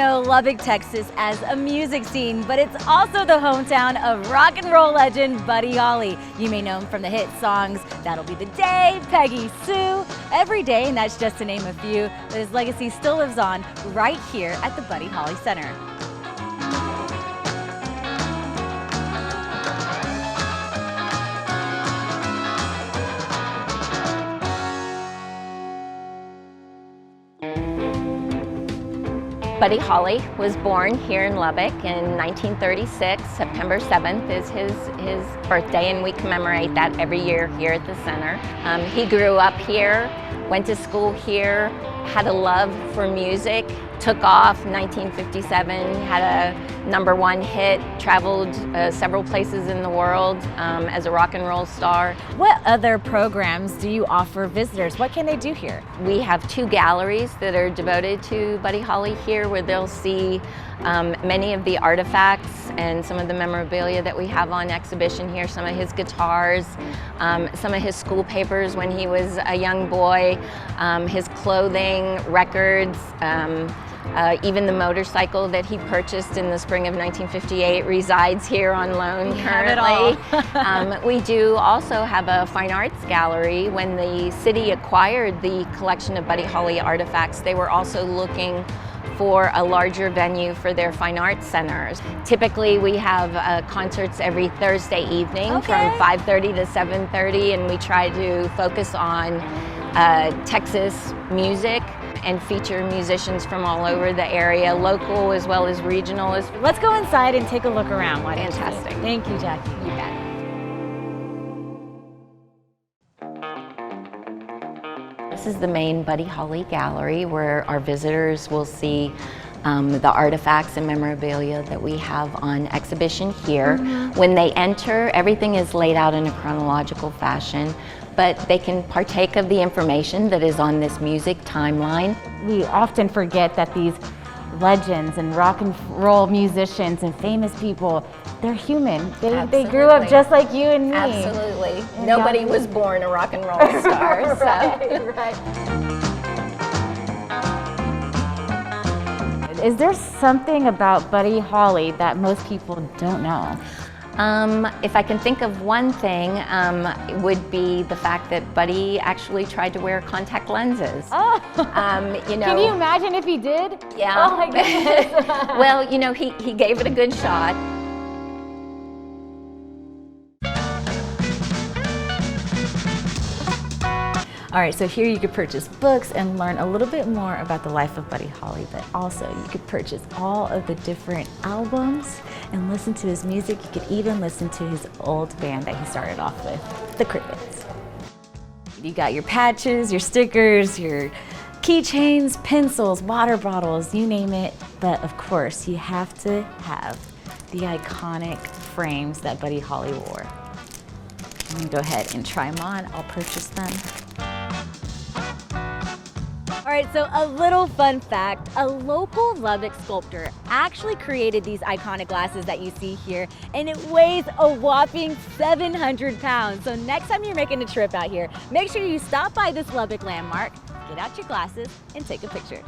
know Lubbock, Texas as a music scene, but it's also the hometown of rock and roll legend Buddy Holly. You may know him from the hit songs That'll Be the Day, Peggy Sue, Every Day, and that's just to name a few. But his legacy still lives on right here at the Buddy Holly Center. Buddy Holly was born here in Lubbock in 1936. September 7th is his birthday, and we commemorate that every year here at the center. He grew up here, went to school here, had a love for music, took off 1957, had a #1 hit, traveled several places in the world as a rock and roll star. What other programs do you offer visitors? What can they do here? We have 2 galleries that are devoted to Buddy Holly here, where they'll see many of the artifacts and some of the memorabilia that we have on exhibition here, some of his guitars, some of his school papers when he was a young boy, his clothing, records, even the motorcycle that he purchased in the spring of 1958 resides here on loan currently. We do also have a fine arts gallery. When the city acquired the collection of Buddy Holly artifacts, they were also looking for a larger venue for their fine arts centers. Typically we have concerts every Thursday evening from 5:30 to 7:30, and we try to focus on Texas music and feature musicians from all over the area, local as well as regional. Let's go inside and take a look around. Fantastic. Thank you, Jackie. You bet. This is the main Buddy Holly gallery, where our visitors will see the artifacts and memorabilia that we have on exhibition here. When they enter, everything is laid out in a chronological fashion, but they can partake of the information that is on this music timeline. We often forget that these legends and rock and roll musicians and famous people, they're human. They grew up just like you and me. Absolutely. Nobody was born a rock and roll star. Right. Is there something about Buddy Holly that most people don't know? If I can think of one thing, it would be the fact that Buddy actually tried to wear contact lenses. Oh, you know, can you imagine if he did? Yeah. Oh my goodness. Well, you know, he gave it a good shot. All right, so here you could purchase books and learn a little bit more about the life of Buddy Holly, but also you could purchase all of the different albums and listen to his music. You could even listen to his old band that he started off with, the Crickets. You got your patches, your stickers, your keychains, pencils, water bottles, you name it. But of course, you have to have the iconic frames that Buddy Holly wore. I'm gonna go ahead and try them on. I'll purchase them. All right, so a little fun fact, a local Lubbock sculptor actually created these iconic glasses that you see here, and it weighs a whopping 700 pounds. So next time you're making a trip out here, make sure you stop by this Lubbock landmark, get out your glasses, and take a picture.